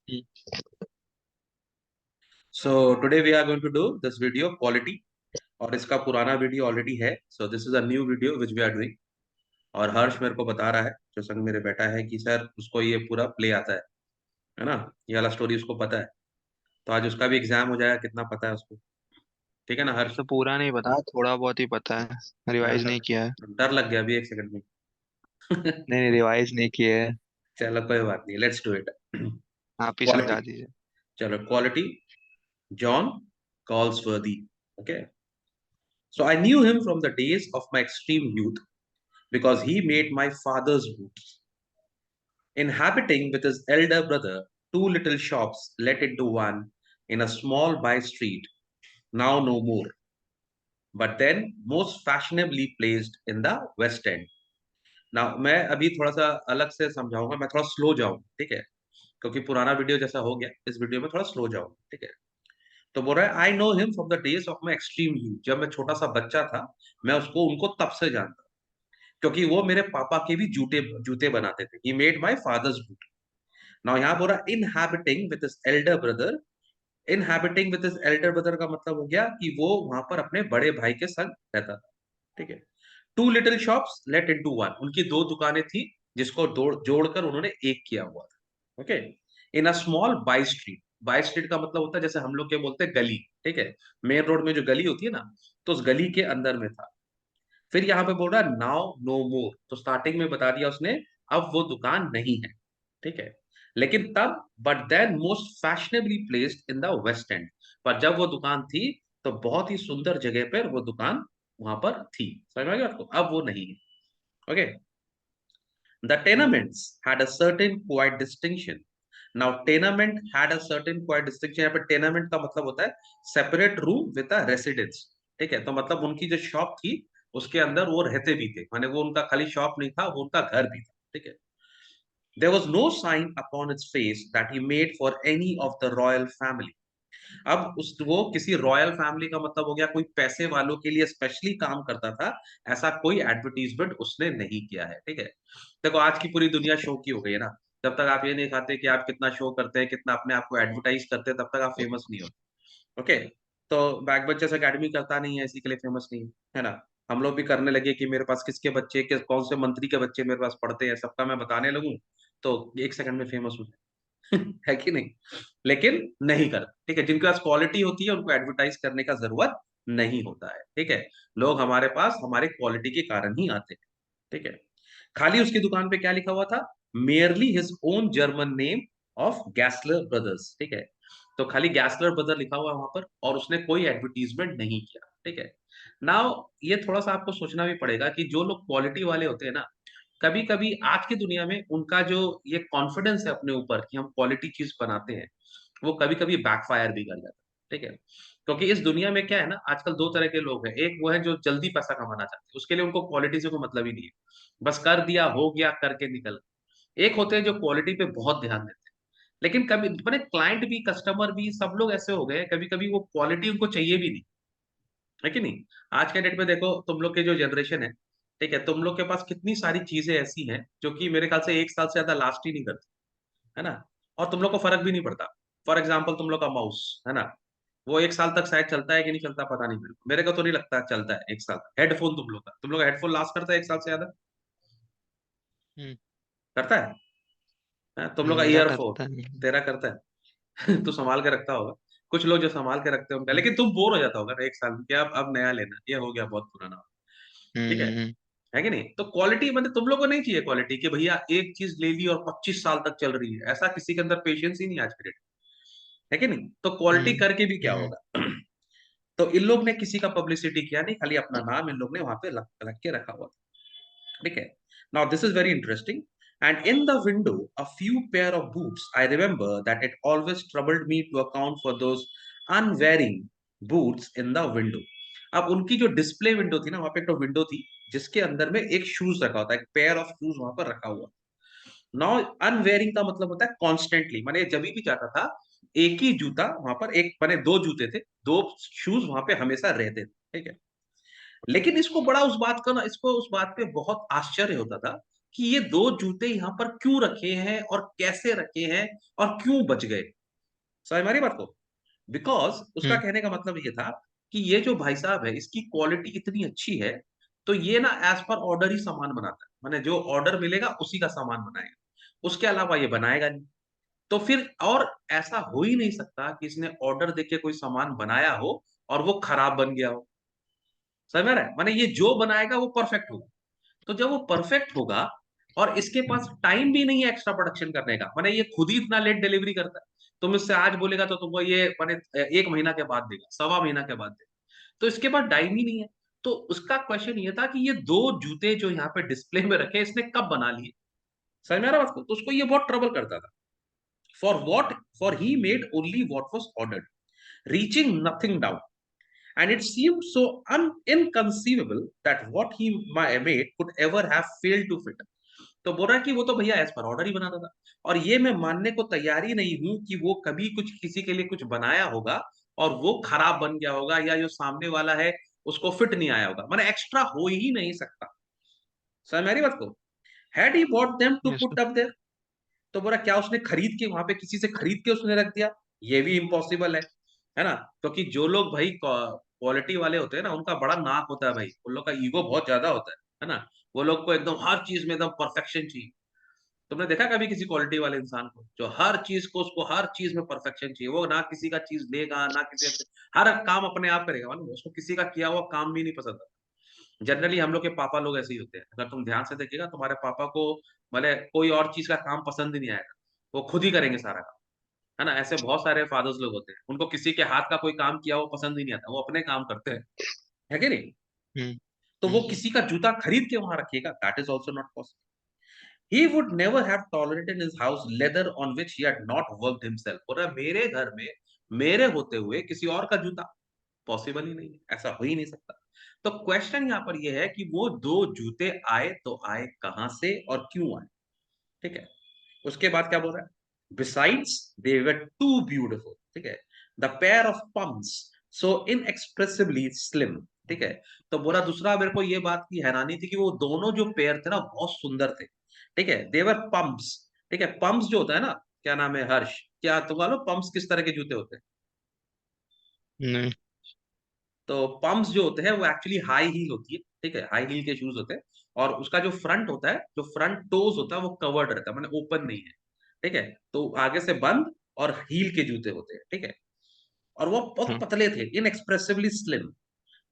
Hmm. So today we are going to do this video quality और इसका पुराना video already है. So this is a new video which we are doing. और हर्ष मेरे को बता रहा है जो संग मेरे बैठा है कि सर उसको ये पूरा प्ले आता है ना. ये वाला स्टोरी उसको पता है. तो आज उसका भी एग्जाम हो जाएगा, कितना पता है उसको. ठीक है ना हर्ष? तो पूरा नहीं पता, थोड़ा बहुत ही पता है। रिवाइज नहीं किया है। डर लग गया अभी एक सेकंड में. नहीं नहीं, रिवाइज नहीं किया है। चलो कोई बात नहीं, लेट्स डू इट. आप ही क्वालिटी. समझा दीजिए। चलो क्वालिटी. जॉन कॉल्स वर्दी. Okay. So I knew him from the days of my extreme youth because he made my father's boots. Inhabiting with his elder brother, two little shops let into one in a small by street, now no more, but then most fashionably placed in the West End. Now, मैं अभी थोड़ा सा अलग से समझाऊंगा, मैं थोड़ा slow जाऊंगा, ठीक है? क्योंकि पुराना वीडियो जैसा हो गया, इस वीडियो में थोड़ा स्लो जाऊंगा, ठीक है? तो बोल रहा है I know him from the days of my extreme youth. जब मैं छोटा सा बच्चा था, मैं उसको उनको तब से जानता, क्योंकि वो मेरे पापा के भी जूते जूते बनाते थे. He made my father's boot. Now यहाँ बोल रहा inhabiting with his Elder brother. Inhabiting with his Elder brother का मतलब हो गया कि वो वहां पर अपने बड़े भाई के संग रहता था. ठीक है. Two little shops let into one. उनकी दो दुकानें थी जिसको जोड़कर उन्होंने एक किया हुआ था. Okay. In a small by street. By street का मतलब होता है जैसे हम लोग के बोलते हैं गली. ठीक है. मेन रोड में जो गली होती है ना, तो उस गली के अंदर में था. फिर यहाँ पे बोल रहा है नाउ नो मोर. तो स्टार्टिंग में बता दिया उसने, अब वो दुकान नहीं है. ठीक है. लेकिन तब but then most fashionably placed in the West End. पर जब वो दुकान थी तो बहुत ही सुंदर जगह पर वो दुकान वहां पर थी. समझ में आ गया आपको? अब वो नहीं है. Okay. The tenements had a certain quite distinction. Now tenement had a certain quite distinction. यहाँ पे टेनामेंट का मतलब होता है separate room with a residence. ठीक है. तो मतलब उनकी जो शॉप थी उसके अंदर वो रहते भी थे, माने वो उनका खाली शॉप नहीं था, वो उनका घर भी था. ठीक है. There was no sign upon its face that he made for any of the royal family. अब उस वो किसी रॉयल फैमिली का मतलब हो गया कोई पैसे वालों के लिए स्पेशली काम करता था, ऐसा कोई एडवर्टीजमेंट उसने नहीं किया है. ठीक है. देखो आज की पूरी दुनिया शो की हो गई है ना. जब तक आप ये नहीं खाते कि आप कितना शो करते हैं, कितना अपने आप को एडवर्टाइज करते हैं, तब तक आप फेमस नहीं होते. ओके. तो बैक बेंचर्स एकेडमी करता नहीं है इसी के लिए फेमस नहीं है ना. हम लोग भी करने लगे कि मेरे पास किसके बच्चे के कौन से मंत्री के बच्चे मेरे पास पढ़ते हैं, सबका मैं बताने लगूं तो एक सेकंड में फेमस हो जाए. है कि नहीं? लेकिन नहीं कर. ठीक है. जिनके पास क्वालिटी होती है उनको एडवर्टाइज करने का जरूरत नहीं होता है. ठीक है. लोग हमारे पास हमारे क्वालिटी के कारण ही आते हैं. ठीक है. खाली उसकी दुकान पे क्या लिखा हुआ था? Merely his own German name of Gessler brothers. ठीक है. तो खाली गैसलर ब्रदर लिखा हुआ है वहां पर और उसने कोई एडवर्टीजमेंट नहीं किया. ठीक है. नाउ ये थोड़ा सा आपको सोचना भी पड़ेगा कि जो लोग क्वालिटी वाले होते हैं ना, कभी कभी आज की दुनिया में उनका जो ये कॉन्फिडेंस है अपने ऊपर कि हम क्वालिटी चीज बनाते हैं, वो कभी कभी बैकफायर भी कर जाता है. ठीक है. क्योंकि इस दुनिया में क्या है ना, आजकल दो तरह के लोग हैं. एक वो है जो जल्दी पैसा कमाना चाहते हैं, उसके लिए उनको क्वालिटी से कोई मतलब ही नहीं है, बस कर दिया हो गया करके निकल गए. एक होते हैं जो क्वालिटी पे बहुत ध्यान देते हैं. लेकिन कभी मैंने क्लाइंट भी कस्टमर भी सब लोग ऐसे हो गए, कभी कभी वो क्वालिटी उनको चाहिए भी नहीं. है कि नहीं? आज के डेट में देखो तुम लोग के जो जनरेशन है, ठीक है, तुम लोग के पास कितनी सारी चीजें ऐसी हैं जो कि मेरे ख्याल से एक साल से ज्यादा लास्ट ही नहीं करती. है ना? और तुम लोग को फर्क भी नहीं पड़ता. फॉर एग्जाम्पल तुम लोग का माउस है ना, वो एक साल तक शायद चलता है कि नहीं चलता पता नहीं. मेरे को तो नहीं लगता चलता है एक साल तक. हेडफोन तुम लोग का हेडफोन लास्ट करता है एक साल से ज्यादा? हम्म। करता है? तुम लोग का मेरा ईयरफोन करता नहीं। तेरा करता है? तू संभाल के रखता होगा. कुछ लोग जो संभाल के रखते होंगे, लेकिन तुम बोर हो जाता होगा ना एक साल में कि अब नया लेना, ये हो गया बहुत पुराना. ठीक हम्म। है कि नहीं? तो क्वालिटी मतलब तुम लोग को नहीं चाहिए क्वालिटी कि भैया एक चीज ले ली और 25 साल तक चल रही है. ऐसा किसी के अंदर पेशेंस ही नहीं आज के डेट. है कि नहीं? तो क्वालिटी हम्म। करके भी क्या हम्म। होगा? तो इन लोग ने किसी का पब्लिसिटी किया नहीं, खाली अपना नाम इन लोग ने वहां पे रख के रखा हुआ. ठीक है. Now this is very interesting. And in the window a few pair of boots. I remember that it always troubled me to account for those unwearing boots in the window. अब उनकी जो डिस्प्ले विंडो थी ना, वहां पे एक तो window थी जिसके अंदर में एक शूज रखा होता है, एक पेयर ऑफ शूज वहां पर रखा हुआ. नाउ अनवेयरिंग का मतलब होता है कॉन्स्टेंटली, माने जब भी जाता था एक ही जूता वहां पर, एक माने दो जूते थे, दो शूज वहां पे हमेशा रहते थे. ठीक है. लेकिन इसको बड़ा उस बात का ना, इसको उस बात पे बहुत आश्चर्य होता था कि ये दो जूते यहाँ पर क्यों रखे हैं और कैसे रखे हैं और क्यों बच गए। समझ हमारी बात को? बिकॉज उसका हम्म। कहने का मतलब ये था कि ये जो भाई साहब है इसकी क्वालिटी इतनी अच्छी है, तो ये ना एज पर ऑर्डर ही सामान बनाता है, माने जो ऑर्डर मिलेगा उसी का सामान बनाएगा, उसके अलावा ये बनाएगा नहीं। तो फिर और ऐसा हो ही नहीं सकता कि इसने ऑर्डर देके कोई सामान बनाया हो और वो खराब बन गया हो। समझ में आ रहा है? माने ये जो बनाएगा वो परफेक्ट होगा। तो जब वो परफेक्ट होगा और इसके पास टाइम भी नहीं है एक्स्ट्रा प्रोडक्शन करने का, माने ये खुद ही इतना लेट डिलीवरी करता है, तुम इससे आज बोलेगा तो तुमको ये माने 1 महीना के बाद देगा, 1.25 महीना के बाद देगा, तो इसके पास टाइम ही नहीं है। तो उसका क्वेश्चन ये था कि ये दो जूते जो यहाँ पे डिस्प्ले में रखे इसने कब बना लिए। समझ में आ रहा है बात को? तो उसको ये बहुत ट्रबल करता था। For he made only what was ordered, reaching nothing down, and it seemed so inconceivable that what he made could ever have failed to fit. तो बोल रहा है कि वो तो भैया एज पर ऑर्डर ही बनाता था, और ये मैं मानने को तैयार ही नहीं हूं कि वो कभी कुछ किसी के लिए कुछ बनाया होगा और वो खराब बन गया होगा, या जो सामने वाला है उसको फिट नहीं आया होगा, माने एक्स्ट्रा हो ही नहीं सकता। समझ मेरी बात को? Had he bought them too yes. Put up there, तो बोला क्या उसने खरीद के वहां पे किसी से खरीद के उसने रख दिया? ये भी इम्पॉसिबल है ना? क्योंकि जो लोग भाई क्वालिटी वाले होते हैं ना उनका बड़ा नाक होता है भाई, उन लोग का ईगो बहुत ज्यादा होता है ना? वो लोग को एकदम हर चीज में एकदम परफेक्शन चाहिए। तुमने देखा कभी किसी क्वालिटी वाले इंसान को जो हर चीज को, उसको हर चीज में परफेक्शन चाहिए, वो ना किसी का चीज लेगा ना किसी का, हर काम अपने आप करेगा, मालूम है? उसको किसी का किया हुआ काम भी नहीं पसंद आता। जनरली हम लोग के पापा लोग ऐसे ही होते हैं, अगर तुम ध्यान से देखिएगा तुम्हारे पापा को भले कोई और चीज का काम पसंद ही नहीं आएगा, वो खुद ही करेंगे सारा काम, है ना? ऐसे बहुत सारे फादर्स लोग होते हैं, उनको किसी के हाथ का कोई काम किया वो पसंद ही नहीं आता, वो अपने काम करते हैं, है कि नहीं? हम्म। तो वो हम्म। किसी का जूता खरीद के वहां रखिएगा, that is also not possible. He would never have tolerated in his house leather on which he had not worked himself। बोल रहा है, मेरे घर में मेरे होते हुए किसी और का जूता पॉसिबल ही नहीं है, ऐसा हो ही नहीं सकता। तो क्वेश्चन यहाँ पर यह है कि वो दो जूते आए तो आए कहां से और क्यों आए? ठीक है। उसके बाद क्या बोल रहा है? Besides they were too beautiful, ठीक है, the pair of pumps so inexpressibly slim. ठीक है। तो बोला दूसरा, मेरे को ये बात की हैरानी थी कि वो दोनों जो पेयर थे ना बहुत सुंदर थे। ठीक है, देवर पंप्स। ठीक है, पंप्स जो होता है ना, क्या नाम है हर्ष, क्या तुम मालूम पंप्स किस तरह के जूते होते हैं? नहीं। तो पंप्स जो होते हैं वो एक्चुअली हाई हील होती है। ठीक है, हाई हील के शूज होते हैं, और उसका जो फ्रंट होता है, जो फ्रंट टोज होता है वो कवर्ड रहता है, मैंने ओपन नहीं है। ठीक है, तो आगे से बंद और हील के जूते होते हैं। ठीक है, और वो बहुत हाँ। पतले थे, inexpressibly slim.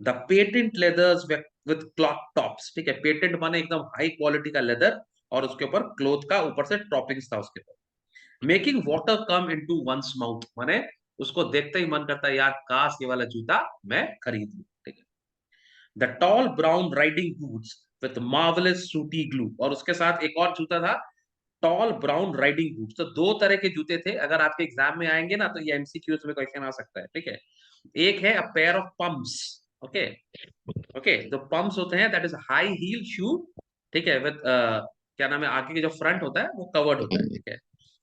The patent leathers with cloth tops. ठीक है, पेटेंट माने एकदम हाई क्वालिटी का लेदर, और उसके ऊपर क्लोथ का ऊपर से टॉपिंग्स था उसके ऊपर, making water come into one's mouth, माने उसको देखते ही मन करता है यार काश ये वाला जूता मैं खरीद लूं। ठीक है, the tall brown riding boots with marvellous सूटी ग्लू, और उसके साथ एक और जूता था, टॉल ब्राउन राइडिंग बूट्स। तो दो तरह के जूते थे, अगर आपके एग्जाम में आएंगे ना तो ये एमसीक्यूज में क्वेश्चन आ सकता है। ठीक है, एक है a pair of pumps. Okay, okay, जो पम्प्स होते हैं दैट इज हाई हील शू। ठीक है, विद क्या नाम है, आगे के जो फ्रंट होता है वो कवर्ड होता है। ठीक है,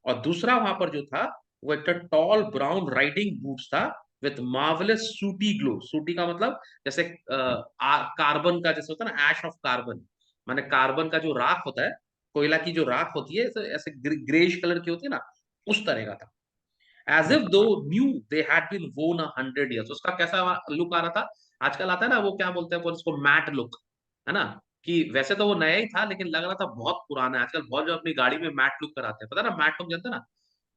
और दूसरा वहां पर जो था वो एक टॉल ब्राउन राइडिंग बूट्स था विथ मार्वलस सूटी ग्लो। सूटी का मतलब जैसे कार्बन का, जैसे होता है ना ऐश ऑफ कार्बन, माने कार्बन का जो राख होता है, कोयला की जो राख होती है, ऐसे ग्रेश कलर की होती है ना, उस तरह का था। एज इफ दो न्यू दे हैड बीन वोन 100 years। उसका कैसा लुक आ रहा था? आजकल आता है ना वो क्या बोलते हैं उसको, मैट लुक, है ना? कि वैसे तो वो नया ही था लेकिन लग रहा था बहुत पुराना है। आजकल बहुत जो अपनी गाड़ी में मैट लुक कराते हैं, पता है ना मैट लुक, जानते हैं ना?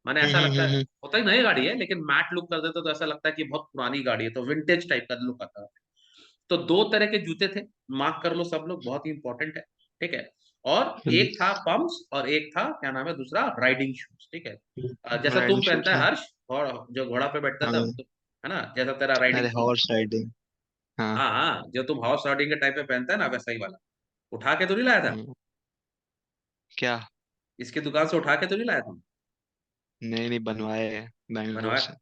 माने ऐसा लगता है, होता ही नई गाड़ी है लेकिन मैट लुक कर देते तो ऐसा लगता है कि बहुत पुरानी गाड़ी है, तो विंटेज टाइप का लुक आता है। तो दो तरह के जूते थे, मार्क कर लो सब लोग, बहुत ही इंपॉर्टेंट है। ठीक है, और एक था पम्प्स और एक था क्या नाम है दूसरा, राइडिंग शूज। ठीक है, जैसा राइडिंग तुम पहनता शूज। है हाँ। हर्ष, और जो घोड़ा पे बैठता था हाँ। तो, है ना, जैसा तेरा राइडिंग अरे शूज। Horse riding. हाँ। हाँ हाँ, जो तुम हॉर्स राइडिंग के टाइप पे पहनता है ना वैसा ही वाला, उठा के तो नहीं लाया था? हम्म। क्या? इसकी दुकान से उठा के तो नहीं लाया तुम? नहीं नहीं, बनवाए हैं बैंगलोर बनवाया? से।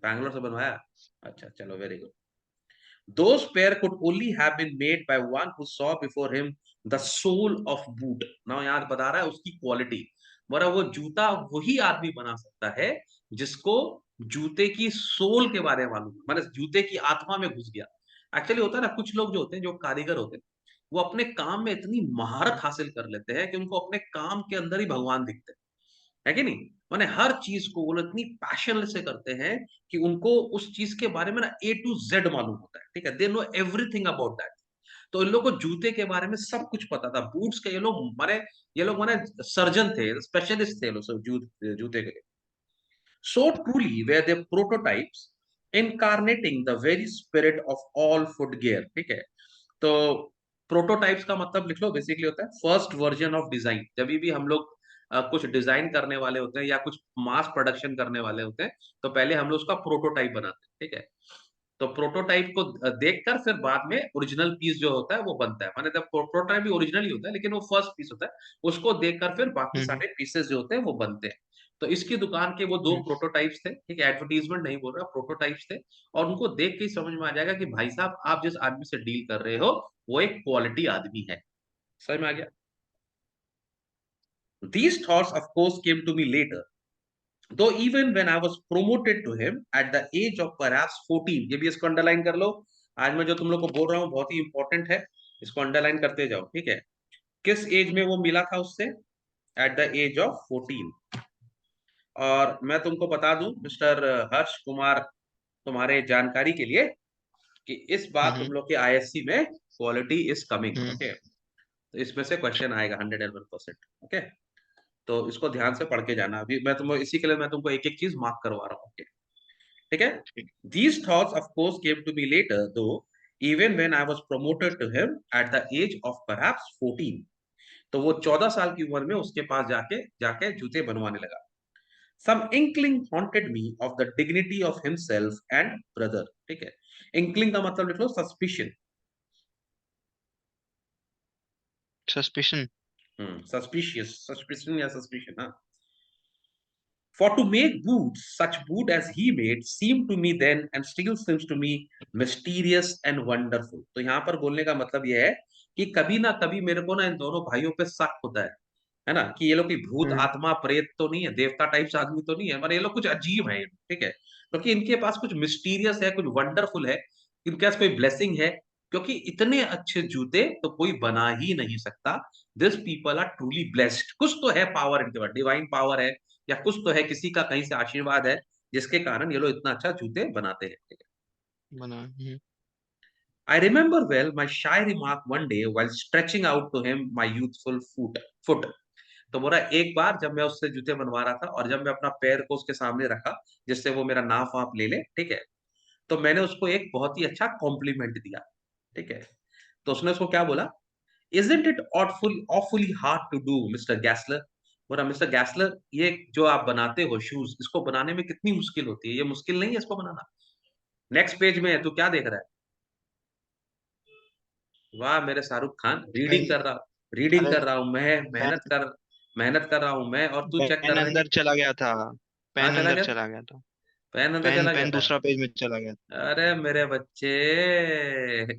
बैंगलोर से बनवाया? अच्छा चलो, very good. Those pair could only have been made by one who saw before him the soul of boot। now यार बता रहा है उसकी क्वालिटी, बोला वो जूता वही आदमी बना सकता है जिसको जूते की सोल के बारे में मालूम है, मतलब जूते की आत्मा में घुस गया। एक्चुअली होता है ना, कुछ लोग जो होते हैं जो कारीगर होते हैं वो अपने काम में इतनी महारत हासिल कर लेते हैं कि उनको अपने काम के अंदर ही भगवान दिखते हैं, है कि नहीं? माने हर चीज को वो लोग इतनी पैशन से करते हैं कि उनको उस चीज के बारे में ना ए टू जेड मालूम होता है, ठीक है? They know everything about that. तो इन लोगों को जूते के बारे में सब कुछ पता था, बूट्स के ये लोग माने सर्जन थे, स्पेशलिस्ट थे ये लोग सब जूते के। So truly were they prototypes incarnating the very spirit of all footgear, ठीक है? तो प्रोटोटाइप्स का मतलब लिख लो, बेसिकली होता है फर्स्ट वर्जन ऑफ डिजाइन। जब भी हम लोग कुछ डिजाइन करने वाले होते हैं या कुछ मास प्रोडक्शन करने वाले होते हैं, तो पहले हम लोग उसका प्रोटोटाइप बनाते हैं, ठीक है? तो प्रोटोटाइप को देखकर फिर बाद में ओरिजिनल पीस जो होता है वो बनता है। माने जब प्रोटोटाइप भी ओरिजिनल ही होता है, लेकिन वो फर्स्ट पीस होता है, उसको देखकर फिर बाकी हम्म सारे पीसेस जो होते हैं वो बनते हैं। तो इसकी दुकान के वो दो हम्म प्रोटोटाइप्स थे, ठीक है? एडवर्टीजमेंट नहीं बोल रहा, प्रोटोटाइप्स थे। और उनको देख के ही समझ में आ जाएगा कि भाई साहब आप जिस आदमी से डील कर रहे हो वो एक क्वालिटी आदमी है। समझ में आ गया? These thoughts of course came to me later, though even when I was promoted to him at the age of perhaps 14। ये भी इसको अंडरलाइन कर लो। आज मैं जो तुम लोग को बोल रहा हूँ बहुत ही इंपॉर्टेंट है, इसको अंडरलाइन करते जाओ, ठीक है? किस एज में वो मिला था उससे? At the age of 14। और मैं तुमको बता दूं मिस्टर हर्ष कुमार, तुम्हारे जानकारी के लिए, कि इस बार हम्म तुम लोग के आईएससी में quality is coming, hmm okay? तो इसमें से क्वेश्चन आएगा 101%, ओके? तो इसको ध्यान से पढ़ के जाना। अभी मैं तुमको इसी के लिए मैं तुमको एक एक चीज मार्क करवा रहा हूँ, okay? ठीक है? ठीक। These thoughts of course came to me later, though even when I was promoted to him at the age of perhaps 14। तो वो 14 साल की उम्र में उसके पास जाके जाके जूते बनवाने लगा। Some inkling haunted me of the dignity of himself and brother, ठीक है? Inkling का मतलब लिख लो सस्पिशन। सस्पिशन। सस्पिशियस, सस्पिशन या सस्पिशन, हाँ। For to make boots, such boot as he made, seemed to me then and still seems to me mysterious and wonderful। तो यहाँ पर बोलने का मतलब यह है कि कभी ना कभी मेरे को ना इन दोनों भाइयों पे शक होता है ना? कि ये लोग की भूत हम्म आत्मा प्रेत तो नहीं है, देवता टाइप्स आदमी तो नहीं है, पर ये लोग कुछ अजीब है, ठीक है? क्योंकि इनके पास कुछ मिस्टीरियस है, कुछ वंडरफुल है, इनके पास कोई ब्लेसिंग है। क्योंकि इतने अच्छे जूते तो कोई बना ही नहीं सकता। This people are truly blessed. कुछ तो है पावर इनके पास, डिवाइन पावर है, या कुछ तो है, किसी का कहीं से आशीर्वाद है, जिसके कारण ये लोग इतना अच्छा जूते बनाते हैं। बना। I remember well my shy remark one day while stretching out to him my youthful foot। तो बोला एक बार जब मैं उससे जूते बनवा रहा था और जब मैं अपना पैर को उसके सामने रखा जिससे वो मेरा नाप वाप ले ले, ठीक है? तो मैंने उसको एक बहुत ही अच्छा कॉम्प्लीमेंट दिया, ठीक है? तो उसने उसको क्या बोला? Isn't it awfully hard to do, Mr Gessler? बोला मिस्टर गैसलर, ये जो आप बनाते हो शूज, इसको बनाने में कितनी मुश्किल होती है, ये मुश्किल नहीं है इसको बनाना। नेक्स्ट पेज में है, तू क्या देख रहा है? वाह मेरे शाहरुख खान, रीडिंग भाई, कर रहा, रीडिंग अरे कर रहा हूं मैं, पेन मेहनत कर रहा हूं मैं, और तू चेक कर पेन रहा है कि अंदर चला गया था। कहाँ पेन चला अंदर गया? चला गया था। पेन अंदर पेन चला गया पेन था? दूसरा पेज में चला गया था। अरे मेरे बच्चे,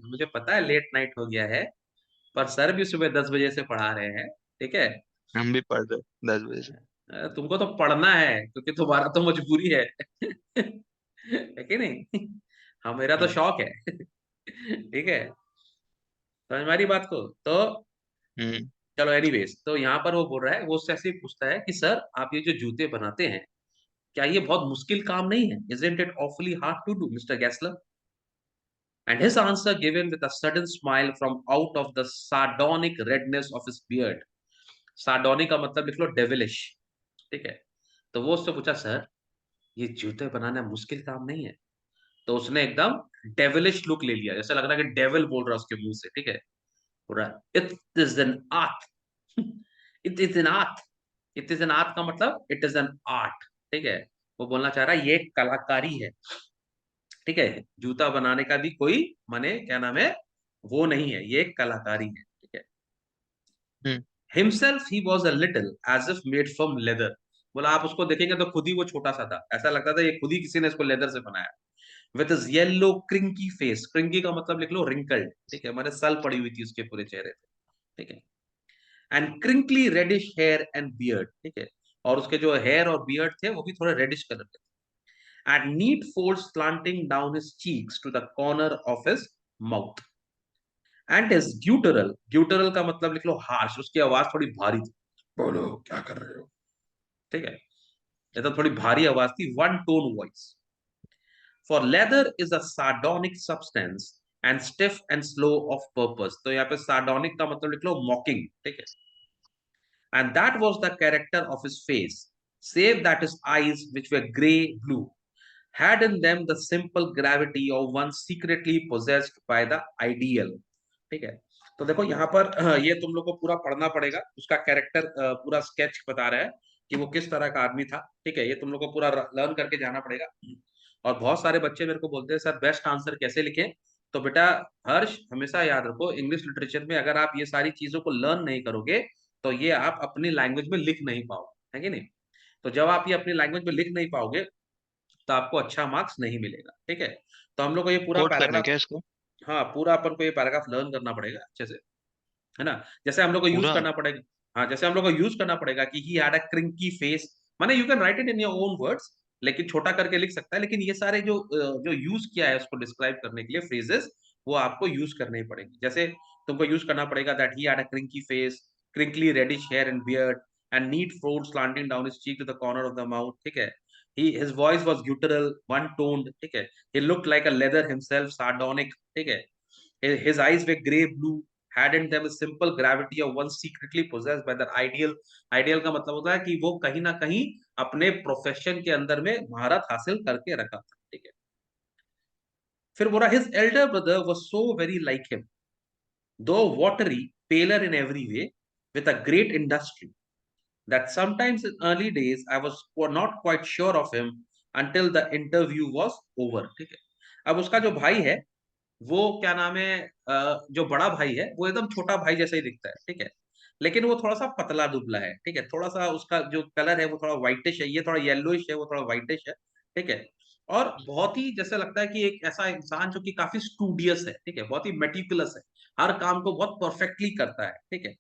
मुझे पता है लेट नाइट हो गया है, पर सर भी सुबह 10 बजे से पढ़ा रहे हैं, ठीक है? हम भी पढ़ रहे 10 बजे से। तुमको तो पढ़ना है क्योंकि तुम्हारा तो मजबूरी है है कि नहीं? हाँ, मेरा तो हम्म शौक है ठीक है? समझ में आ रही बात को? तो हम्म चलो एनीवेज, तो यहाँ पर वो बोल रहा है, वो उससे ऐसे ही पूछता है कि सर आप ये जो जूते बनाते हैं, क्या ये बहुत मुश्किल काम नहीं है? Isn't it awfully hard to do, Mr. Gessler? And his answer given with a sudden smile from out of the sardonic redness of his beard। सार्डोनिक का मतलब लिख लो डेविलिश, ठीक है? तो वो उससे पूछा, सर ये जूते बनाना मुश्किल काम नहीं है? तो उसने एकदम डेविलिश लुक ले लिया, जैसे लग रहा है कि डेविल बोल रहा है उसके मुंह से, ठीक है? बोल रहा है it is an art it is an art. It is an art का मतलब इट इज एन आर्ट, ठीक है? वो बोलना चाह रहा है ये एक कलाकारी है, ठीक है? जूता बनाने का भी कोई माने क्या नाम है, वो नहीं है, ये एक कलाकारी है, ठीक है? हम्म हिमसेल्फ ही was a little as if made from leather. बोला आप उसको देखेंगे तो खुद ही वो छोटा सा था, ऐसा लगता था ये खुद ही किसी ने इसको लेदर से बनाया। विद हिज येलो क्रिंकी फेस, क्रिंकी का मतलब लिख लो रिंकल्ड, ठीक है? माने सल पड़ी हुई थी उसके पूरे चेहरे पे, ठीक है? And crinkly reddish hair and beard, ठीक है? और उसके जो हेयर और बियर्ड थे वो भी थोड़े रेडिश कलर के थे। And neat fold slanting down his cheeks to the corner of his mouth. And is guttural, guttural का मतलब लिख लो हार्श, उसकी आवाज थोड़ी भारी थी, बोलो क्या कर रहे हो, ठीक है, ये तो थोड़ी भारी आवाज थी, one tone voice. For leather is a sardonic substance and stiff and slow of purpose, तो यहाँ पे सार्डोनिक का मतलब लिख लो मॉकिंग, ठीक है, and that was the character of his face, save that his eyes, which were grey blue, had in them the simple gravity of one secretly possessed by the ideal। ठीक है, तो देखो यहाँ पर ये तुम लोग को पूरा पढ़ना पड़ेगा, उसका कैरेक्टर पूरा स्केच बता रहा है कि वो किस तरह का आदमी था, ठीक है, ये तुम लोग को पूरा लर्न करके जाना पड़ेगा। और बहुत सारे बच्चे मेरे को बोलते हैं सर बेस्ट आंसर कैसे लिखें, तो बेटा हर्ष हमेशा याद रखो, इंग्लिश लिटरेचर में अगर आप ये सारी चीजों को लर्न नहीं करोगे तो ये आप अपनी लैंग्वेज में लिख नहीं पाओगे, है कि नहीं। तो जब आप ये अपनी लैंग्वेज में लिख नहीं पाओगे तो आपको अच्छा मार्क्स नहीं मिलेगा, ठीक है। तो हम लोग को ये पूरा कोट करना है पैराग्राफ, क्या इसको? हाँ पूरा अपन को ये पैराग्राफ लर्न करना पड़ेगा अच्छे से, है ना। जैसे हम लोग को यूज पूरा? करना पड़ेगा, हाँ जैसे हम लोग को यूज करना पड़ेगा कि ही हैड अ क्रिंकी फेस, माने you can write it in your own words, लेकिन छोटा करके लिख सकता है, लेकिन ये सारे जो यूज किया है उसको डिस्क्राइब करने के लिए फ्रेजेस, वो आपको यूज करने ही पड़ेंगे। जैसे तुमको यूज करना पड़ेगा that he had a crinkly face, crinkly reddish hair and beard and neat folds slanting down his cheek to the corner of the mouth, ठीक है। His voice was guttural, one toned, ठीक है। He looked like a leather himself, sardonic, ठीक है। His eyes were grey blue, had in them a simple gravity of one secretly possessed by the ideal। Ideal का मतलब होता है कि वो कहीं ना कहीं अपने प्रोफेशन के अंदर में महारत हासिल करके रखा था, ठीक है। फिर बोला his elder brother was so very like him, though watery, paler in every way, with a great industry, that sometimes in early days I was not quite sure of him until the interview was over, ठीक है। अब उसका जो भाई है वो क्या नाम है, जो बड़ा भाई है वो एकदम छोटा भाई जैसा ही दिखता है, ठीक है, लेकिन वो थोड़ा सा पतला दुबला है, ठीक है, थोड़ा सा उसका जो कलर है वो थोड़ा व्हाइटिश है, ये थोड़ा येलोइश है, वो थोड़ा व्हाइटिश है, ठीक है। और बहुत ही जैसे लगता है कि एक ऐसा इंसान जो कि काफी स्टूडियस है, ठीक है, बहुत ही मेटिकुलस है, हर काम को बहुत परफेक्टली करता है, ठीक है।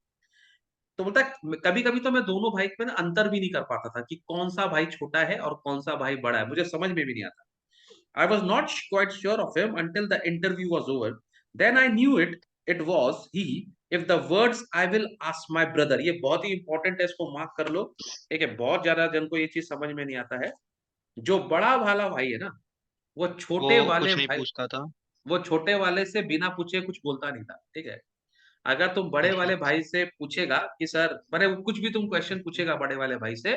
तो बोलता है कभी कभी तो मैं दोनों भाई में ना अंतर भी नहीं कर पाता था कि कौन सा भाई छोटा है और कौन सा भाई बड़ा है, मुझे समझ में भी नहीं आता। I was not quite sure of him until the interview was over. Then I knew it was he, if the words I will ask my brother, ये बहुत ही इंपॉर्टेंट है, इसको मार्क कर लो, ठीक है, बहुत ज्यादा जन को ये चीज समझ में नहीं आता है। जो बड़ा वाला भाई है ना, वो वो छोटे वाले कुछ नहीं भाई, पूछता था? वो छोटे वाले से बिना पूछे कुछ बोलता नहीं था, ठीक है। अगर तुम बड़े वाले भाई से पूछेगा कि सर मैंने कुछ भी तुम क्वेश्चन पूछेगा बड़े वाले भाई से,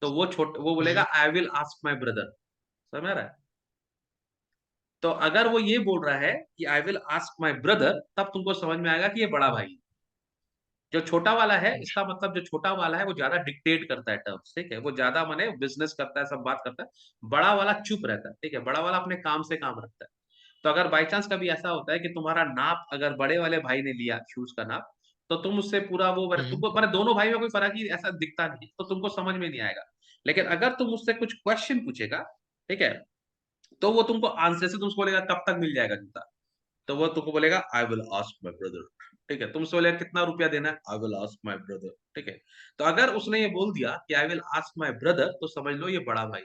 तो वो बोलेगा hmm. I will ask my brother, समझ रहा है। तो अगर वो ये बोल रहा है कि आई विल आस्क माई ब्रदर, तब तुमको समझ में आएगा कि ये बड़ा भाई है। जो छोटा वाला है, इसका मतलब जो छोटा वाला है वो ज्यादा डिक्टेट करता है टर्म्स, ठीक है, वो ज्यादा माने बिजनेस करता है, सब बात करता है। बड़ा वाला चुप रहता है, ठीक है, बड़ा वाला अपने काम से काम रखता है। तो अगर बाई चांस कभी ऐसा होता है कि तुम्हारा नाप अगर बड़े वाले भाई ने लिया शूज का नाप, तो तुम उससे पूरा वो हम्म। तुमको मैंने दोनों भाई में कोई फर्क ही ऐसा दिखता नहीं, तो तुमको समझ में नहीं आएगा। लेकिन अगर तुम उससे कुछ क्वेश्चन पूछेगा, ठीक है, तो वो तुमको आंसर से तुमको बोलेगा कब तक मिल जाएगा जूता, तो वो तुमको बोलेगा आई विल आस्क माई ब्रदर, ठीक है। तुमसे बोलेगा कितना रुपया देना है, आई विल आस्क माई ब्रदर, ठीक है। तो अगर उसने ये बोल दिया कि आई विल आस्क माई ब्रदर, तो समझ लो ये बड़ा भाई,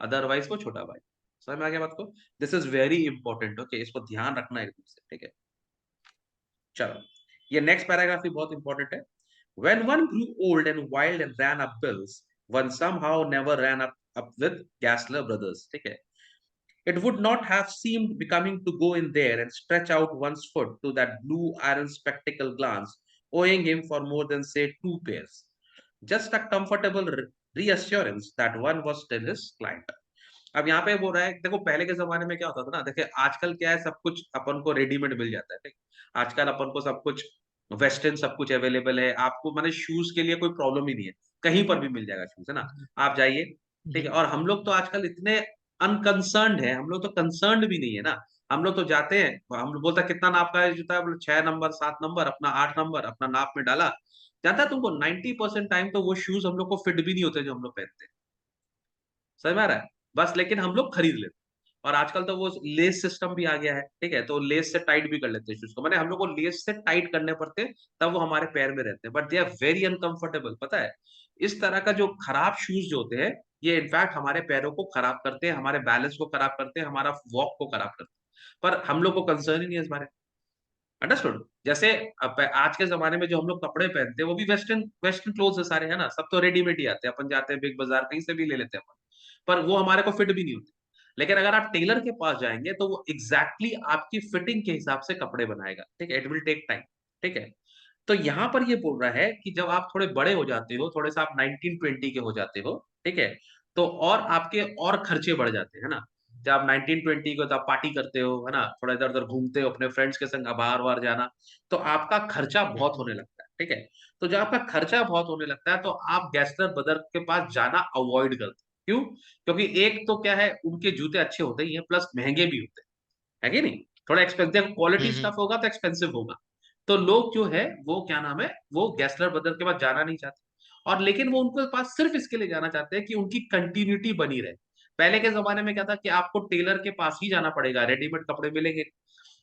अदरवाइज वो छोटा भाई। समझ में आ गया बात को। This is very important, okay, इसको ध्यान रखना एकदम से, ठीक है। चलो, ये नेक्स्ट पैराग्राफ भी बहुत इंपॉर्टेंट है। When one grew old and wild and ran up bills, one somehow never ran up with Gassler brothers, ठीक है। It would not have seemed becoming to go in there and stretch out one's foot to that blue iron spectacle glance, owing him for more than say two pairs. Just a comfortable reassurance that one was still his client. अब यहाँ पे बोल रहा है देखो पहले के जमाने में क्या होता था ना, देखिए आजकल क्या है, सब कुछ अपन को रेडीमेड मिल जाता है, ठीक। आजकल अपन को सब कुछ वेस्टर्न सब कुछ अवेलेबल है, आपको माने शूज के लिए कोई प्रॉब्लम ही नहीं है, कहीं पर भी मिल जाएगा शूज, है ना। आप जाइए, ठीक है। हम्म। और हम लोग तो आजकल इतने अनकंसर्न्ड है, हम लोग तो कंसर्न्ड भी नहीं है ना। हम लोग तो जाते हैं, हम लोग बोलता है कितना नाप का है जूता है, बोले 6 नंबर 7 नंबर, अपना 8 नंबर अपना नाप में डाला, जानता है तुमको 90% टाइम तो वो शूज हम लोग को फिट भी नहीं होते जो हम लोग पहनते हैं, समझ में आ रहा है। बस लेकिन हम लोग खरीद लेते हैं। और आजकल तो वो लेस सिस्टम भी आ गया है, ठीक है, तो लेस से टाइट भी कर लेते हैं शूज को, मैंने हम लोग को लेस से टाइट करने पड़ते हैं तब वो हमारे पैर में रहते हैं, but they are very uncomfortable, पता है। इस तरह का जो खराब शूज जो होते हैं, ये इनफैक्ट हमारे पैरों को खराब करते हैं, हमारे बैलेंस को खराब करते हैं, हमारा वॉक को खराब करते हैं, पर हम लोग को कंसर्न ही नहीं है इस बारे में। अंडरस्टूड? जैसे आज के जमाने में जो हम लोग कपड़े पहनते हैं वो भी वेस्टर्न वेस्टर्न क्लोथ्स है सारे, है ना, सब तो रेडीमेड ही आते हैं, अपन जाते हैं बिग बाजार कहीं से भी ले लेते हैं अपन, पर वो हमारे को फिट भी नहीं होते। लेकिन अगर आप टेलर के पास जाएंगे तो वो एग्जैक्टली exactly आपकी फिटिंग के हिसाब से कपड़े बनाएगा, ठीक है, इट विल टेक टाइम, ठीक है। तो यहाँ पर ये बोल रहा है कि जब आप थोड़े बड़े हो जाते हो, थोड़े से आप 19-20 के हो जाते हो, ठीक है, तो और आपके और खर्चे बढ़ जाते हैं, है ना। जब आप 19-20 को, तो आप पार्टी करते हो, है ना, थोड़ा इधर उधर घूमते हो अपने फ्रेंड्स के संग बाहर वार जाना, तो आपका खर्चा बहुत होने लगता है, ठीक है। तो जब आपका खर्चा बहुत होने लगता है तो आप गैसलर ब्रदर के पास जाना अवॉइड करते हो। क्यों? क्योंकि एक तो क्या है, उनके जूते अच्छे होते ही हैं, प्लस महंगे भी होते हैं, है कि नहीं। थोड़ा एक्सपेंसिव क्वालिटी हम्म। स्टफ होगा तो एक्सपेंसिव होगा। तो लोग जो है वो क्या नाम है, वो गैसलर ब्रदर के पास जाना नहीं चाहते, और लेकिन वो उनके पास सिर्फ इसके लिए जाना चाहते हैं कि उनकी कंटिन्यूटी बनी रहे। पहले के जमाने में क्या था कि आपको टेलर के पास ही जाना पड़ेगा, रेडीमेड कपड़े मिलेंगे,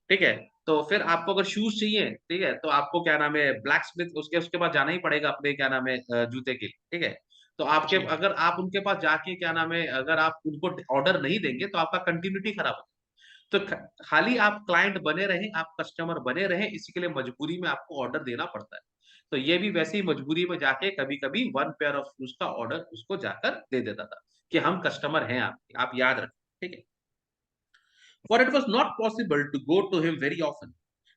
ठीक है। तो फिर आपको अगर शूज चाहिए, ठीक है, तो आपको क्या नाम है, ब्लैक स्मिथ, उसके उसके पास जाना ही पड़ेगा अपने क्या नाम है जूते के लिए, ठीक है। तो आपके, जी। अगर आप उनके पास जाके क्या नाम है, अगर आप उनको ऑर्डर नहीं देंगे तो आपका कंटिन्यूटी खराब हो। तो खाली आप क्लाइंट बने रहें, आप कस्टमर बने रहें, इसी के लिए मजबूरी में आपको ऑर्डर देना पड़ता है। तो ये भी वैसे ही मजबूरी में जाके कभी कभी वन पेयर ऑफ शूज का ऑर्डर उसको जाकर दे देता था कि हम कस्टमर हैं आपके, आप याद रखें, ठीक है। For it was not possible to go to him very often.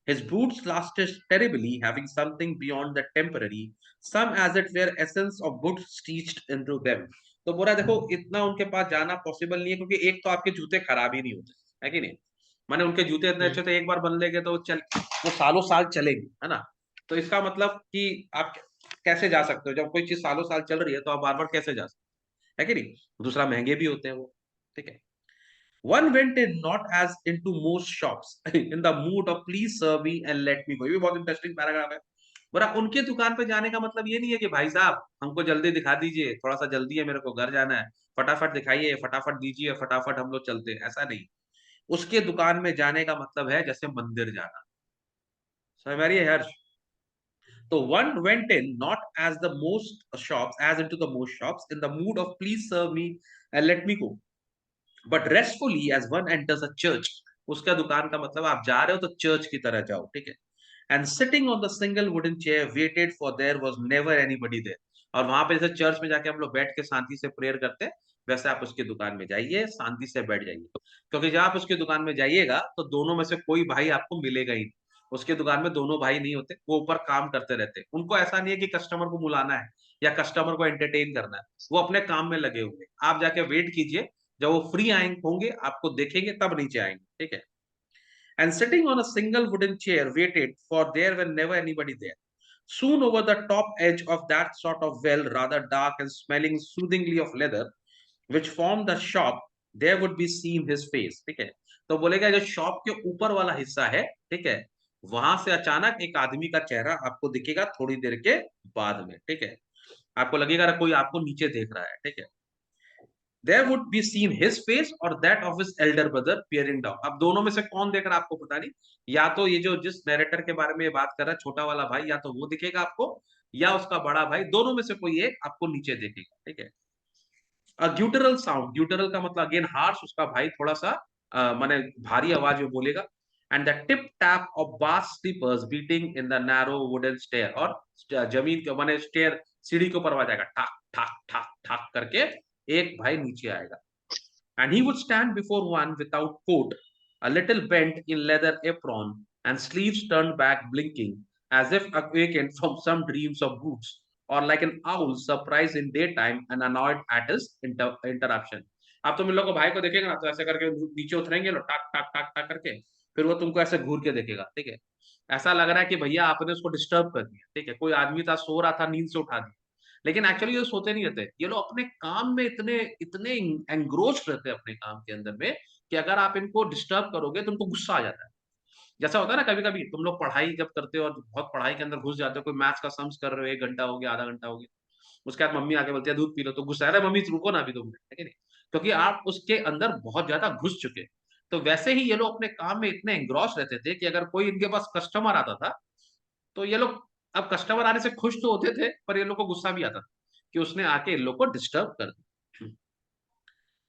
His boots lasted terribly, having something beyond the temporary, some as it were essence of good stitched into them. तो बोला देखो इतना उनके पास जाना पॉसिबल नहीं है, क्योंकि एक तो आपके जूते खराब ही नहीं होते, है कि नहीं। माने उनके जूते इतने अच्छे हम्म। थे, एक बार बन लेंगे तो वो सालों साल चलेंगे, है ना। तो इसका मतलब कि आप कैसे जा सकते हो, जब कोई चीज सालों साल चल रही है तो आप बार बार कैसे जा सकते हो, है कि नहीं। दूसरा महंगे भी होते हैं वो, ठीक है। One went in not as into most shops in the mood of please serve me and let me go. ये भी बहुत इंटरेस्टिंग पैराग्राफ है। बोला उनके दुकान पे जाने का मतलब ये नहीं है कि भाई साहब हमको जल्दी दिखा दीजिए, थोड़ा सा जल्दी है, मेरे को घर जाना है, फटाफट दिखाइए, फटाफट दीजिए, फटाफट हम लोग चलते हैं, ऐसा नहीं। उसके दुकान में जाने का मतलब है जैसे मंदिर जाना। समझ में आ रही है हर्ष? तो one went in not as the most shops, as into the most shops, in the mood of please serve me and let me go. But restfully as one enters a church. उसका दुकान का मतलब आप जा रहे हो तो church की तरह जाओ, ठीक है। And sitting on the single wooden chair waited for there was never anybody there. और वहां पे जैसे चर्च में जाके हम लोग बैठ के शांति से प्रेयर करते हैं, वैसे आप उसकी दुकान में जाइए, शांति से बैठ जाइए, क्योंकि जब आप उसकी दुकान में जाइएगा तो दोनों में से कोई भाई आपको मिलेगा ही नहीं। उसके दुकान में दोनों भाई नहीं होते, वो ऊपर काम करते रहते हैं, उनको ऐसा नहीं है कि कस्टमर को बुलाना है या कस्टमर को एंटरटेन करना है, वो अपने काम में लगे हुए। आप जाके वेट कीजिए, जब वो फ्री आएंगे होंगे आपको देखेंगे तब नीचे आएंगे, ठीक है। And sitting on a single wooden chair waited, for there were never anybody there. Soon over the top edge of that sort of well, rather dark and smelling soothingly of leather, which formed the shop, there would be seen his face, ठीक है। तो बोलेगा जो shop के ऊपर वाला हिस्सा है, ठीक है, वहां से अचानक एक आदमी का चेहरा आपको दिखेगा थोड़ी देर के बाद में, ठीक है। आपको लगेगा कोई आपको नीचे देख रहा है, ठीक है। there would be seen his face or that of his elder brother peering down. अब दोनों में से कौन देख रहा है आपको पता नहीं, या तो ये जो जिस नैरेटर के बारे में ये बात कर रहा है छोटा वाला भाई, या तो वो दिखेगा आपको या उसका बड़ा भाई, दोनों में से कोई एक आपको नीचे देखेगा, ठीक है। अ ग्यूटरल साउंड, ग्यूटरल का मतलब अगेन हार्श, उसका भाई थोड़ा सा माने भारी आवाज में बोलेगा। And the tip tap of bast slippers beating in the narrow wooden stair, और जमीन के माने स्टेयर, सीढ़ी के ऊपर आवाज आएगा ठाक ठाक ठाक ठाक करके, एक भाई नीचे आएगा। And he would stand before one without coat, a little bent in leather apron, and sleeves turned back blinking, as if awakened from some dreams of boots, or like an owl surprised in daytime and annoyed at his interruption. आप तुम इन लोग को भाई को देखेगा ना तो ऐसे करके नीचे उतरेंगे लोग टाक टाक टाक टाक करके, फिर वो तुमको ऐसे घूर के देखेगा, ठीक है। ऐसा लग रहा है कि भैया आपने उसको डिस्टर्ब कर दिया, ठीक है, कोई आदमी था सो रहा था, नींद से उठा दिया। लेकिन एक्चुअली ये सोते नहीं रहते, ये लोग अपने काम में इतने इतने एंग्रोस्ड रहते हैं अपने काम के अंदर में, कि अगर आप इनको डिस्टर्ब करोगे तो उनको गुस्सा आ जाता है। जैसा होता है ना, कभी कभी तुम लोग पढ़ाई जब करते हो और बहुत पढ़ाई के अंदर घुस जाते हो, कोई मैथ्स का सम्स कर रहे हो, 1 घंटा हो गया, आधा घंटा हो गया, उसके बाद मम्मी आके बोलती है दूध पी लो, तो गुस्सा है, मम्मी रुको ना अभी 2 मिनट, है कि नहीं, क्योंकि आप उसके अंदर बहुत ज्यादा घुस चुके। तो वैसे ही ये लोग अपने काम में इतने एंग्रॉस रहते थे कि अगर कोई इनके पास कस्टमर आता था तो ये लोग, अब कस्टमर आने से खुश तो होते थे पर ये लोग को गुस्सा भी आता था कि उसने आके इन लोग को डिस्टर्ब कर दिया।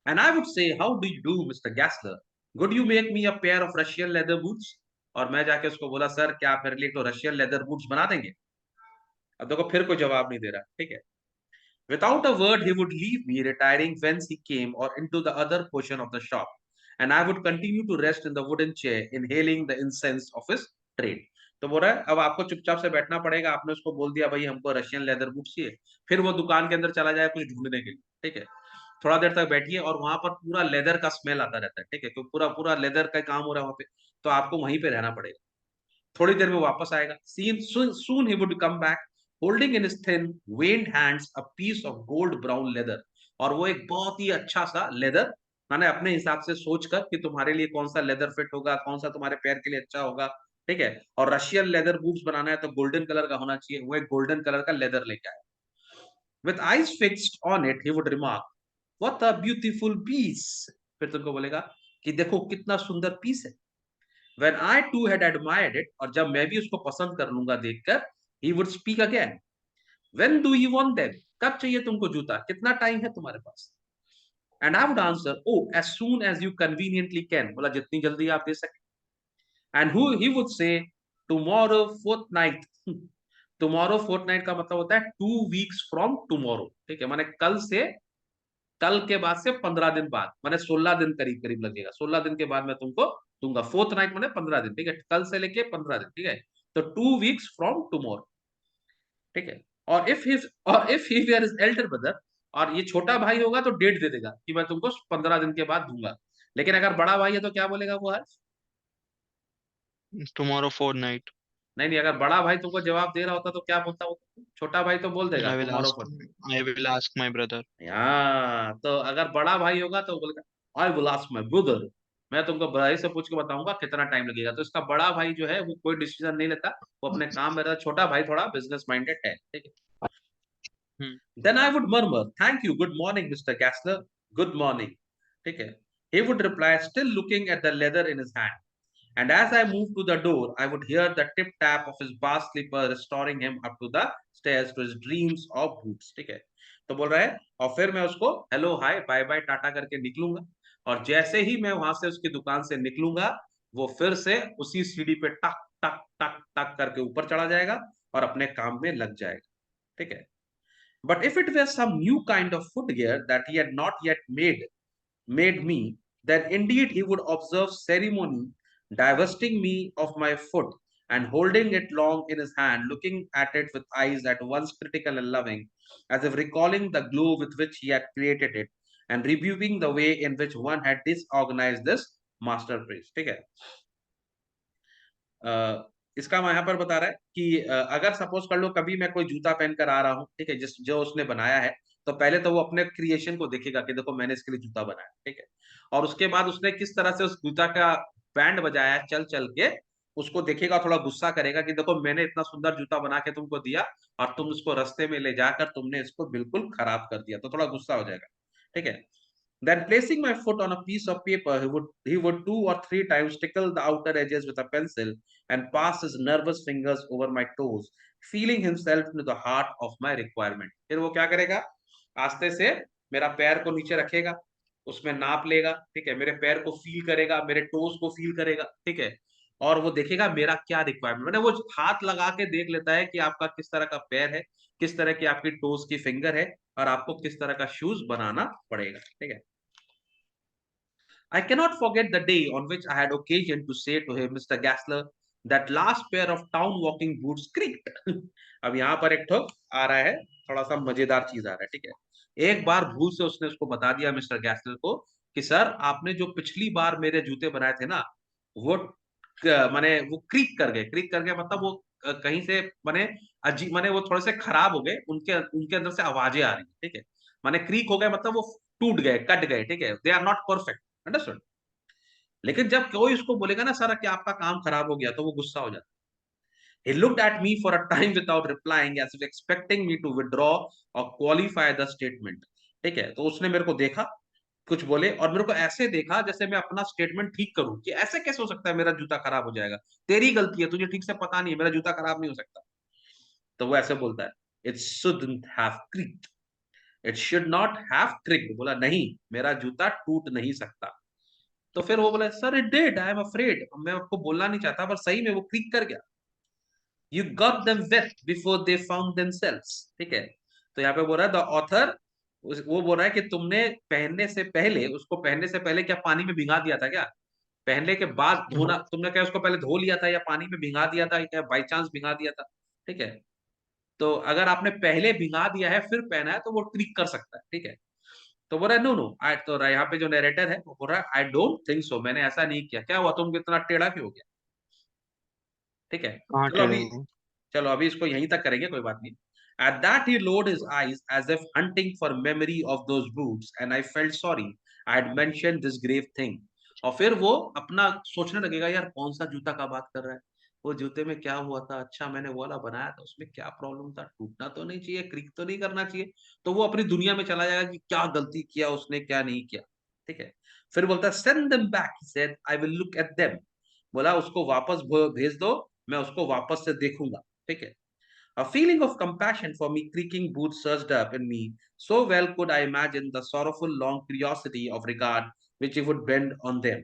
And I would say, how do you do, Mr. Gassler? Would you make me a pair of Russian leather boots? और मैं जाके उसको बोला सर क्या आप मेरे लिए तो रशियन लेदर बूट्स बना देंगे? अब देखो फिर कोई जवाब नहीं दे रहा, ठीक है। Without a word, he would leave me, retiring whence he came or into the other portion of the shop, and I would continue to rest in the wooden chair, inhaling the incense of his trade. तो बोल रहा है अब आपको चुपचाप से बैठना पड़ेगा, आपने उसको बोल दिया भाई हमको रशियन लेदर बूट चाहिए, फिर वो दुकान के अंदर चला जाए कुछ ढूंढने के लिए, ठीक है। थोड़ा देर तक बैठिए और वहां पर पूरा लेदर का स्मेल आता रहता है, ठीक है, क्योंकि पूरा पूरा लेदर का काम हो रहा है वहां पे, तो आपको वहीं पे रहना पड़ेगा। थोड़ी देर में वापस आएगा। Soon he would come back holding in his thin veined hands a piece of gold brown leather, और वो एक बहुत ही अच्छा सा लेदर, मैंने अपने हिसाब से सोचकर कि तुम्हारे लिए कौन सा लेदर फिट होगा, कौन सा तुम्हारे पैर के लिए अच्छा होगा, ठीक है। और रशियन लेदर बूट्स बनाना है तो गोल्डन कलर का होना चाहिए, वो एक गोल्डन कलर का लेदर लेके आया। With eyes fixed on it, he would remark, "What a beautiful piece!" फिर तुमको बोलेगा कि देखो कितना सुंदर पीस है। When I too had admired it, और जब मैं भी उसको पसंद कर लूंगा देखकर, he would speak again. When do you want them? कब चाहिए तुमको जूता? कितना टाइम है तुम्हारे पास? And I would answer, oh, as soon as you conveniently can. बोला जितनी जल्दी आप दे सके। And who he would say, tomorrow fortnight. Tomorrow fortnight का मतलब होता है 2 weeks from tomorrow, ठीक है, माने कल से, कल के बाद से 15 दिन बाद, माने 16 दिन करीब करीब लगेगा, 16 दिन के बाद मैं तुमको दूंगा। फोर्थ नाइट माने 15 दिन, ठीक है, कल से लेके 15 दिन, ठीक है। तो 2 weeks फ्रॉम टुमारो, ठीक है। और if he where is elder brother, और ये छोटा भाई होगा तो डेट दे देगा कि मैं तुमको 15 दिन के बाद दूंगा। लेकिन अगर बड़ा भाई है तो क्या बोलेगा वो हर्ष? Tomorrow for night. नहीं नहीं, अगर बड़ा भाई तुमको जवाब दे रहा होता तो क्या बोलता वो? छोटा भाई तो बोल देगा I will tomorrow. Ask I will ask my brother. हाँ, तो अगर बड़ा भाई होगा तो बोलेगा आई विल आस्क माय ब्रदर, मैं तुमको भाई से पूछ के बताऊंगा कितना टाइम लगेगा। तो इसका बड़ा भाई जो है वो कोई डिसीजन नहीं लेता, वो अपने काम में रहता। छोटा भाई थोड़ा बिजनेस माइंडेड है, ठीक है। Hmm. Then I would murmur, thank you, good morning Mr Gessler, good morning, ठीक है। He would reply still looking at the leather in his hand, and as I moved to the door, I would hear the tip tap of his bar slipper restoring him up to the stairs to his dreams of boots, ठीक है। तो बोल रहा है और फिर मैं उसको hello hi bye bye tata करके निकलूंगा, और जैसे ही मैं वहां से उसकी दुकान से निकलूंगा, वो फिर से उसी सीढ़ी पे टक टक टक टक करके ऊपर चढ़ा जाएगा और अपने काम में लग जाएगा, ठीक है। But if it were some new kind of footgear that he had not yet made me, then indeed he would observe ceremony, divesting me of my foot and holding it long in his hand, looking at it with eyes at once critical and loving, as if recalling the glow with which he had created it and reviewing the way in which one had disorganized this masterpiece, ठीक है। इसका मैं यहाँ पर बता रहा है कि अगर सपोज कर लो कभी मैं कोई जूता पहन कर आ रहा हूँ, ठीक है, जिस जो उसने बनाया है, तो पहले तो वो अपने क्रिएशन को देखेगा कि देखो मैंने इसके लिए जूता बनाया, ठीक है। और उसके बाद उसने किस तरह से उस जूता का बैंड बजाया चल चल के, उसको देखेगा, थोड़ा गुस्सा करेगा कि देखो मैंने इतना सुंदर जूता बना के तुमको दिया और तुम उसको रास्ते में ले जाकर तुमने इसको बिल्कुल खराब कर दिया, तो थोड़ा गुस्सा हो जाएगा, ठीक है। Then placing my foot on a piece of paper, he would 2 or 3 times tickle the outer edges with a pencil and pass his nervous fingers over my toes, feeling himself into the heart of my requirement. फिर वो क्या करेगा? आस्ते से मेरा पैर को नीचे रखेगा, उसमें नाप लेगा, ठीक है, मेरे पैर को फील करेगा, मेरे टोज को फील करेगा, ठीक है। और वो देखेगा मेरा क्या रिक्वायरमेंट, मैंने वो हाथ लगा के देख लेता है कि आपका किस तरह का पैर है, किस तरह की आपकी टोज की फिंगर है, और आपको किस तरह का शूज बनाना पड़ेगा, ठीक है। I cannot forget the day on which I had occasion to say to him, Mr. Gassler, that last pair of town walking boots creaked. अब यहाँ पर एक ठोक आ रहा है, थोड़ा सा मजेदार चीज आ रहा है, ठीक है। एक बार भूल से उसने उसको बता दिया मिस्टर गैसलर को कि सर आपने जो पिछली बार मेरे जूते बनाए थे ना, वो माने वो क्रीक कर गए। क्रीक कर गए मतलब वो कहीं से माने अजीब, माने वो थोड़े से खराब हो गए, उनके उनके अंदर से आवाजें आ रही, ठीक है। माने क्रीक हो गए मतलब वो टूट गए, कट गए, ठीक है, they are not perfect, understood. लेकिन जब कोई उसको बोलेगा ना सर कि आपका काम खराब हो गया, तो वो गुस्सा हो जाता है। He looked at me for a time without replying, as if expecting me to withdraw or qualify the statement, ठीक है। तो उसने मेरे को देखा, कुछ बोले, और मेरे को ऐसे देखा जैसे मैं अपना स्टेटमेंट ठीक करूं कि ऐसे कैसे हो सकता है मेरा जूता खराब हो जाएगा, तेरी गलती है, तुझे ठीक से पता नहीं है, मेरा जूता खराब नहीं हो सकता। तो वो ऐसे बोलता है, it shouldn't have creaked, it should not have creaked, बोला नहीं मेरा जूता टूट नहीं सकता। तो फिर वो बोला sir it did, I am afraid, मैं आपको बोलना नहीं चाहता पर सही में वो क्लिक कर गया। You got them wet before they found themselves, ठीक है। तो यहाँ पे बोल रहा है द ऑथर, वो बोल रहा है कि तुमने पहनने से पहले, उसको पहनने से पहले क्या पानी में भिगा दिया था क्या? पहनने के बाद धोना, तुमने क्या उसको पहले धो लिया था या पानी में भिगा दिया था या बाई चांस भिगा दिया था? ठीक है। तो अगर आपने पहले भिगा दिया है फिर पहना है तो वो ट्रिक कर सकता है, ठीक है। तो बोल रहा है नो नो आई, तो यहाँ पे जो नरेटर है वो बोल रहा है आई डोंट थिंक सो, मैंने ऐसा नहीं किया। क्या हुआ, तुम इतना टेढ़ा क्यों हो गया? ठीक है। कहाँ चलो टेढ़े अभी, हो? चलो अभी इसको यहीं तक करेंगे, कोई बात नहीं। At that he lowered his eyes as if hunting for memory of those boots, and I felt sorry I had mentioned this grave thing. और फिर वो अपना सोचने लगेगा, यार कौन सा जूता का बात कर रहा है, वो जूते में क्या हुआ था, अच्छा मैंने वो वाला बनाया था, उसमें क्या प्रॉब्लम था, टूटना तो नहीं चाहिए, क्रिक तो नहीं करना चाहिए। तो वो अपनी दुनिया में चला जाएगा कि क्या गलती किया उसने, क्या नहीं किया। ठीक है। फिर बोलता है send them back, he said I will look at them। बोला उसको वापस भेज दो, मैं उसको वापस से देखूंगा। ठीक है। A feeling of compassion for me creaking boots surged up in me. So well could I imagine the sorrowful long curiosity of regard which he would bend on them.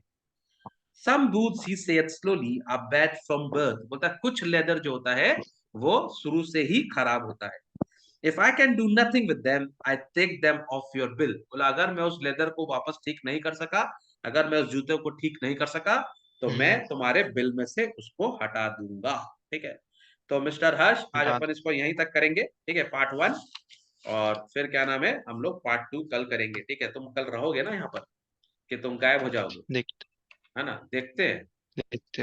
Some boots, he said slowly, are bad from birth. बोलता है, कुछ leather जो होता है वो शुरू से ही खराब होता है। If I can do nothing with them, I take them off your bill। बोला अगर मैं उस लेदर को वापस ठीक नहीं कर सका, अगर मैं उस जूते को ठीक नहीं कर सका, तो मैं तुम्हारे बिल में से उसको हटा दूंगा। ठीक है। तो मिस्टर हर्ष, आज बात अपन इसको यहीं तक करेंगे, ठीक है, पार्ट 1। और फिर क्या नाम है, हम लोग पार्ट 2 कल करेंगे। ठीक है, तुम कल रहोगे ना यहाँ पर कि तुम गायब हो जाओगे? देखते है ना, देखते हैं। देखते